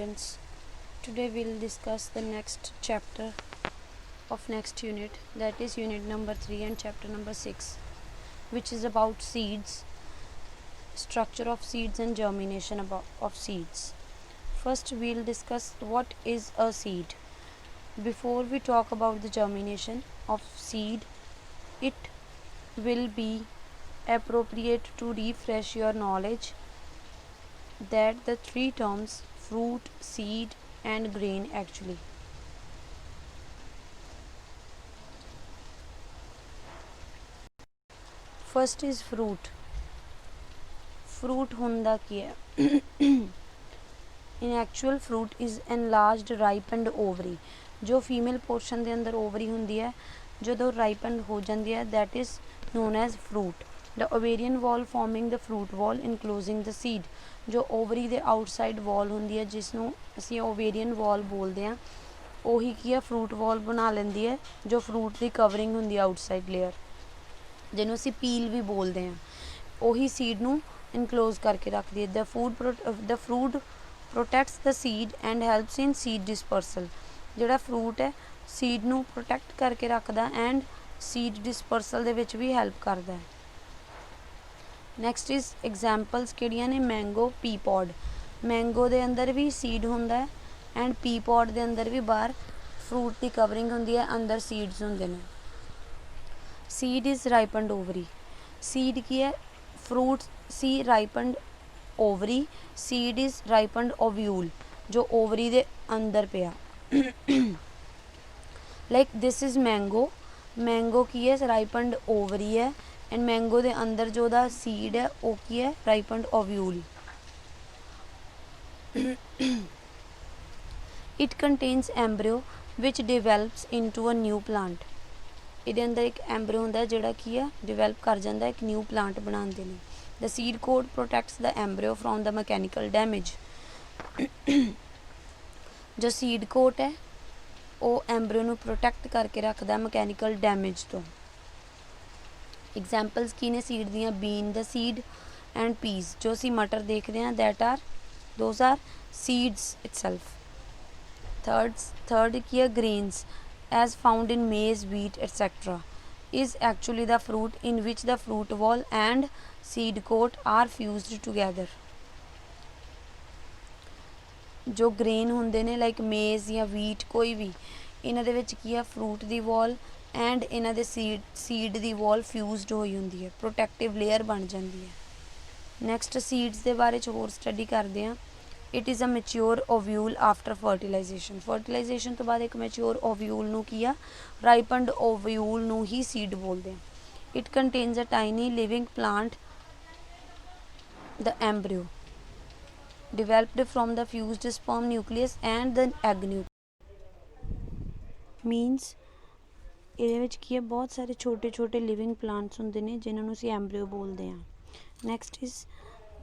students. Today we'll discuss the next chapter of next unit, that is unit number 3 and chapter number 6, which is about seeds, structure of seeds and germination of seeds. First we'll discuss what is a seed. Before we talk about the germination of seed, it will be appropriate to refresh your knowledge that the three terms fruit, seed and grain actually. First is fruit. Fruit ਹੁੰਦਾ ਕੀ ਹੈ? In actual fruit is enlarged ripened ovary. ਜੋ female portion ਦੇ ਅੰਦਰ ovary ਹੁੰਦੀ ਹੈ, ਜਦੋਂ ਰਾਈਪਨਡ ਹੋ ਜਾਂਦੀ ਹੈ, that is known as fruit. The ovarian wall forming the fruit wall enclosing the seed. ਜੋ ਓਵਰੀ ਦੇ ਆਊਟਸਾਈਡ ਵਾਲ ਹੁੰਦੀ ਹੈ, ਜਿਸ ਨੂੰ ਅਸੀਂ ਓਵੇਰੀਅਨ ਵਾਲ ਬੋਲਦੇ ਹਾਂ, ਉਹੀ ਕੀ ਹੈ ਫਰੂਟ ਵਾਲ ਬਣਾ ਲੈਂਦੀ ਹੈ, ਜੋ ਫਰੂਟ ਦੀ ਕਵਰਿੰਗ ਹੁੰਦੀ ਹੈ ਆਊਟਸਾਈਡ ਲੇਅਰ, ਜਿਹਨੂੰ ਅਸੀਂ ਪੀਲ ਵੀ ਬੋਲਦੇ ਹਾਂ, ਉਹੀ ਸੀਡ ਨੂੰ ਇਨਕਲੋਜ਼ ਕਰਕੇ ਰੱਖਦੀ ਹੈ. the fruit protects the seed and helps in seed dispersal. ਜਿਹੜਾ ਫਰੂਟ ਹੈ ਸੀਡ ਨੂੰ ਪ੍ਰੋਟੈਕਟ ਕਰਕੇ ਰੱਖਦਾ ਐਂਡ ਸੀਡ ਡਿਸਪਰਸਲ ਦੇ ਵਿੱਚ ਵੀ ਹੈਲਪ ਕਰਦਾ ਹੈ. ਨੈਕਸਟ ਇਜ਼ ਐਗਜ਼ਾਮਪਲਸ ਕਿਹੜੀਆਂ ਨੇ? ਮੈਂਗੋ, ਪੀ ਪੌਡ. ਮੈਂਗੋ ਦੇ ਅੰਦਰ ਵੀ ਸੀਡ ਹੁੰਦਾ ਹੈ ਐਂਡ ਪੀ ਪੌਡ ਦੇ ਅੰਦਰ ਵੀ ਬਾਹਰ ਫਰੂਟ ਦੀ ਕਵਰਿੰਗ ਹੁੰਦੀ ਹੈ, ਅੰਦਰ ਸੀਡਸ ਹੁੰਦੇ ਨੇ. Seed is ripened ovary. Seed ਕੀ ਹੈ? ਫਰੂਟ ਸੀ ripened ovary, seed is ripened ovule, ਜੋ ਓਵਰੀ ਦੇ ਅੰਦਰ ਪਿਆ. Like this is mango. Mango ਕੀ ਹੈ? ਰਾਈਪਨਡ ਓਵਰੀ ਹੈ ਐਂਡ ਮੈਂਗੋ ਦੇ ਅੰਦਰ ਜੋ ਉਹਦਾ ਸੀਡ ਹੈ ਉਹ ਕੀ ਹੈ? Ripened ovule. It contains embryo which develops into a new plant. ਇਹਦੇ ਅੰਦਰ ਇੱਕ ਐਂਬਰੀਓ ਹੁੰਦਾ ਜਿਹੜਾ ਕੀ ਹੈ? ਡਿਵੈਲਪ ਕਰ ਜਾਂਦਾ ਇੱਕ ਨਿਊ ਪਲਾਂਟ ਬਣਾਉਣ ਦੇ ਲਈ. The seed coat protects the embryo from the mechanical damage. ਜੋ seed coat ਹੈ ਉਹ ਐਂਬਰੀਓ ਨੂੰ ਪ੍ਰੋਟੈਕਟ ਕਰਕੇ ਰੱਖਦਾ ਮਕੈਨੀਕਲ ਡੈਮੇਜ ਤੋਂ. ਐਗਜ਼ਾਮਪਲਸ ਕੀ ਨੇ ਸੀਡ ਦੀਆਂ? ਬੀਨ ਦਾ ਸੀਡ ਐਂਡ ਪੀਸ. ਜੋ ਅਸੀਂ ਮਟਰ ਦੇਖਦੇ ਹਾਂ those are seeds itself. Third ਕੀ ਹੈ? Grains as found in maize, wheat, etc. is actually the fruit in which the fruit wall and seed coat are fused together. ਜੋ grain ਹੁੰਦੇ ਨੇ ਲਾਈਕ ਮੇਜ਼ ਜਾਂ ਵੀਟ, ਕੋਈ ਵੀ, ਇਹਨਾਂ ਦੇ ਵਿੱਚ ਕੀ ਆ? ਫਰੂਟ ਦੀ ਵਾਲ ਐਂਡ ਇਹਨਾਂ ਦੇ ਸੀਡ ਦੀ ਵਾਲ ਫਿਊਜ਼ਡ ਹੋਈ ਹੁੰਦੀ ਹੈ, ਪ੍ਰੋਟੈਕਟਿਵ ਲੇਅਰ ਬਣ ਜਾਂਦੀ ਹੈ. ਨੈਕਸਟ ਸੀਡਸ ਦੇ ਬਾਰੇ 'ਚ ਹੋਰ ਸਟੱਡੀ ਕਰਦੇ ਹਾਂ. It is a mature ovule after fertilisation. Fertilisation ਤੋਂ ਬਾਅਦ ਇੱਕ ਮੈਚਿਓਰ ਓਵਿਊਲ ਨੂੰ ਕੀ ਆ? ਰਾਈਪਨਡ ਓਵਿਊਲ ਨੂੰ ਹੀ ਸੀਡ ਬੋਲਦੇ ਆ. It contains a tiny living plant, the embryo developed from the fused sperm nucleus and the egg nucleus. means ਇਹਦੇ ਵਿੱਚ ਕੀ ਹੈ? ਬਹੁਤ ਸਾਰੇ ਛੋਟੇ ਛੋਟੇ ਲਿਵਿੰਗ ਪਲਾਂਟਸ ਹੁੰਦੇ ਨੇ ਜਿਨ੍ਹਾਂ ਨੂੰ ਅਸੀਂ ਐਂਬਰੀਓ ਬੋਲਦੇ ਹਾਂ. Next is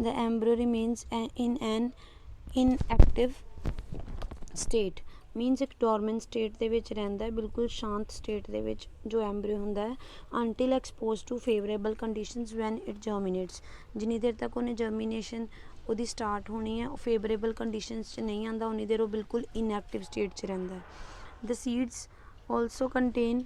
the embryo remains in an inactive state. Means ਇੱਕ ਡੋਰਮੈਂਟ ਸਟੇਟ ਦੇ ਵਿੱਚ ਰਹਿੰਦਾ ਹੈ, ਬਿਲਕੁਲ ਸ਼ਾਂਤ ਸਟੇਟ ਦੇ ਵਿੱਚ ਜੋ ਐਂਬਰੀਓ ਹੁੰਦਾ ਹੈ, until expose to favourable conditions when it germinates. ਜਿੰਨੀ ਦੇਰ ਤੱਕ ਉਹਨੇ ਜਰਮੀਨੇਸ਼ਨ ਉਹਦੀ ਸਟਾਰਟ ਹੋਣੀ ਹੈ, ਉਹ ਫੇਵਰੇਬਲ ਕੰਡੀਸ਼ਨਸ 'ਚ ਨਹੀਂ ਆਉਂਦਾ, ਉਨੀ ਦੇਰ ਉਹ ਬਿਲਕੁਲ ਇਨਐਕਟਿਵ ਸਟੇਟ 'ਚ ਰਹਿੰਦਾ ਹੈ. The seeds also contain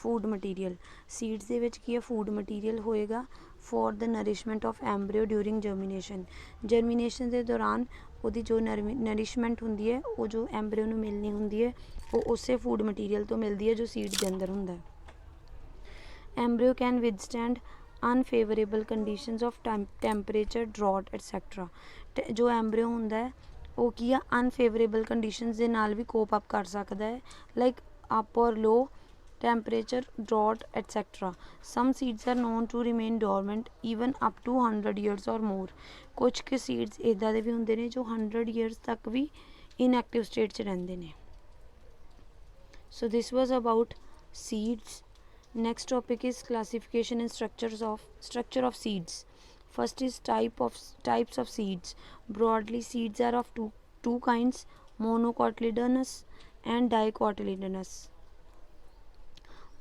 food material. Seeds ਦੇ ਵਿੱਚ ਕੀ ਹੈ? ਫੂਡ ਮਟੀਰੀਅਲ ਹੋਏਗਾ for the nourishment of embryo during germination. Germination ਦੇ ਦੌਰਾਨ ਉਹਦੀ ਜੋ ਨਰਿਸ਼ਮੈਂਟ ਹੁੰਦੀ ਹੈ, ਉਹ ਜੋ ਐਂਬਰੀਓ ਨੂੰ ਮਿਲਣੀ ਹੁੰਦੀ ਹੈ, ਉਹ ਉਸੇ ਫੂਡ ਮਟੀਰੀਅਲ ਤੋਂ ਮਿਲਦੀ ਹੈ ਜੋ ਸੀਡ ਦੇ ਅੰਦਰ ਹੁੰਦਾ ਹੈ. Embryo can withstand unfavourable conditions of temperature, drought etcetera. ਜੋ ਐਂਬਰੀਓ ਹੁੰਦਾ ਹੈ ਉਹ ਕੀ ਆ? ਅਨਫੇਵਰੇਬਲ ਕੰਡੀਸ਼ਨਸ ਦੇ ਨਾਲ ਵੀ ਕੋਪ ਅਪ ਕਰ ਸਕਦਾ ਹੈ, ਲਾਈਕ ਅਪ ਔਰ ਲੋ temperature, drought, etc. Some seeds are known to remain dormant even up to 100 years or more. ਕੁਛ ਕੁ seeds ਇੱਦਾਂ ਦੇ ਵੀ ਹੁੰਦੇ ਨੇ ਜੋ 100 years ਤੱਕ ਵੀ inactive state 'ਚ ਰਹਿੰਦੇ ਨੇ. So this was about seeds. Next topic is classification and structure of seeds. First is types of seeds. Broadly, seeds are of two kinds, monocotyledonous and dicotyledonous.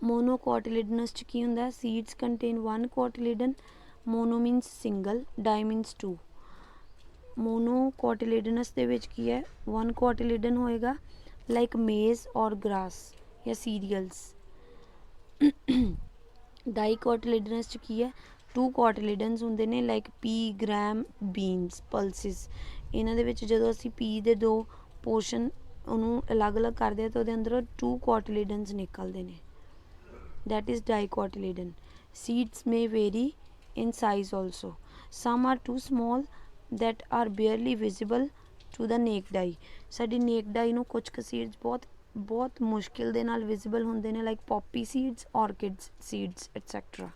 Monocotyledonous 'ਚ ਕੀ ਹੁੰਦਾ? Seeds contain one cotyledon mono means single, di means two. Monocotyledons ਦੇ ਵਿੱਚ ਕੀ ਹੈ, 1 ਕੋਟਿਲਿਡਨ ਹੋਏਗਾ like ਮੇਜ਼ ਔਰ grass ਜਾਂ ਸੀਰੀਅਲਸ। ਡਾਈ ਕੋਟਿਲਿਡਨਸ 'ਚ ਕੀ ਹੈ, 2 ਕੋਟਿਲਿਡਨਸ ਹੁੰਦੇ ਨੇ ਲਾਈਕ ਪੀ, ਗ੍ਰੈਮ, ਬੀਨਸ, ਪਲਸਿਸ। ਇਹਨਾਂ ਦੇ ਵਿੱਚ ਜਦੋਂ ਅਸੀਂ ਪੀ ਦੇ 2 ਪੋਰਸ਼ਨ ਉਹਨੂੰ ਅਲੱਗ-ਅਲੱਗ ਕਰਦੇ ਹਾਂ ਤਾਂ ਉਹਦੇ ਅੰਦਰੋਂ 2 ਕੋਟਿਲਿਡਨਸ ਨਿਕਲਦੇ ਨੇ, that is dicotyledon. Seeds may vary in size also. Some are too small that are barely visible to the naked eye. ਸਾਡੀ naked eye ਨੂੰ ਕੁਝ ਕੁ seeds ਬਹੁਤ ਮੁਸ਼ਕਿਲ ਦੇ ਨਾਲ ਵਿਜ਼ੀਬਲ ਹੁੰਦੇ ਨੇ like poppy seeds, orchids seeds etc.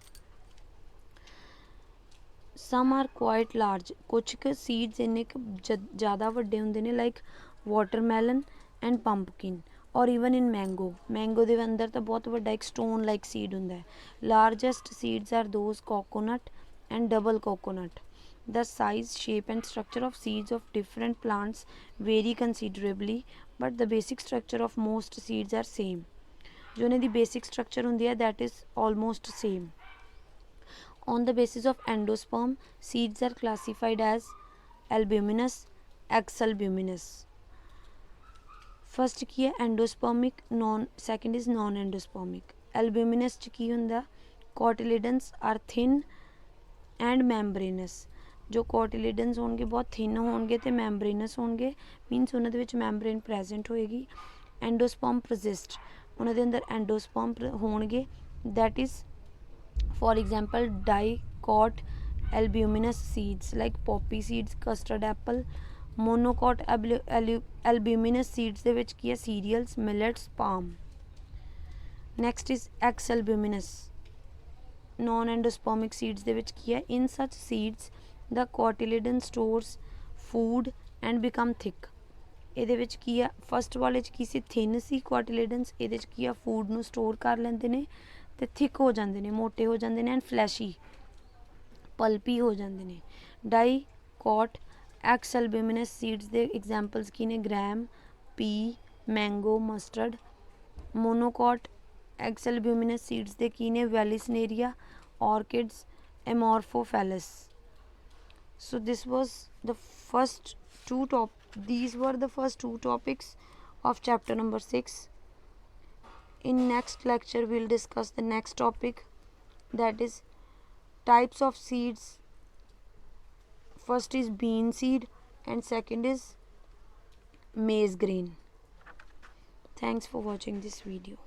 Some are quite large. ਕੁਝ ਕੁ seeds ਇੰਨੇ ਕੁ ਜ਼ਿਆਦਾ ਵੱਡੇ ਹੁੰਦੇ ਨੇ like watermelon and pumpkin or even in mango ਦੇ ਅੰਦਰ ਤਾਂ ਬਹੁਤ ਵੱਡਾ ਇੱਕ stone like seed ਹੁੰਦਾ ਹੈ। Largest seeds are those coconut and double coconut. The size, shape and structure of seeds of different plants vary considerably, but the basic structure of most seeds are same. ਜੋ ਇਹਨਾਂ ਦੀ basic structure ਹੁੰਦੀ ਹੈ that is almost same. On the basis of endosperm, seeds are classified as albuminous, exalbuminous. First की है endospermic, second is non endospermic. Albuminous च की हुंदा, cotyledons are thin and membranous. जो cotyledons होंगे बहुत thin होंगे ते membranous होंगे, means उन्हां दे विच membrane present होएगी. Endosperm persist, उन्हां दे अंदर endosperm होंगे, that is for example dicot albuminous seeds like poppy seeds, custard apple. Monocot albuminous seeds ਦੇ ਵਿੱਚ ਕੀ ਹੈ, cereals, millets, palm. Next is exalbuminous, non endospermic seeds ਦੇ ਵਿੱਚ ਕੀ ਹੈ, in such seeds the cotyledon stores food and become thick. ਇਹਦੇ ਵਿੱਚ ਕੀ ਹੈ, ਫਸਟ ਵਾਲੇ 'ਚ ਕੀ ਸੀ, ਥਿਨ ਸੀ ਕੋਟਿਲਿਡਨਸ, ਇਹਦੇ 'ਚ ਕੀ ਆ, ਫੂਡ ਨੂੰ ਸਟੋਰ ਕਰ ਲੈਂਦੇ ਨੇ ਤੇ ਥਿਕ ਹੋ ਜਾਂਦੇ ਨੇ, ਮੋਟੇ ਹੋ ਜਾਂਦੇ ਨੇ ਐਂਡ ਫਲੈਸ਼ੀ, ਪਲਪੀ ਹੋ ਜਾਂਦੇ ਨੇ। ਡਾਈਕॉट एक्स एल्ब्यूमिनस सीड्स ਦੇ एग्जांपल्स ਕੀ ਨੇ, gram, pea, mango, mustard. Monocot exalbuminous seeds ਦੇ ਕੀ ਨੇ, ਵੈਲਿਸਨੇਰੀਆ, orchids, amorphophallus. So this was the first these were the first 2 topics of chapter number 6. In next lecture we'll discuss the next topic, that is types of seeds. First is bean seed and second is maize grain. Thanks for watching this video.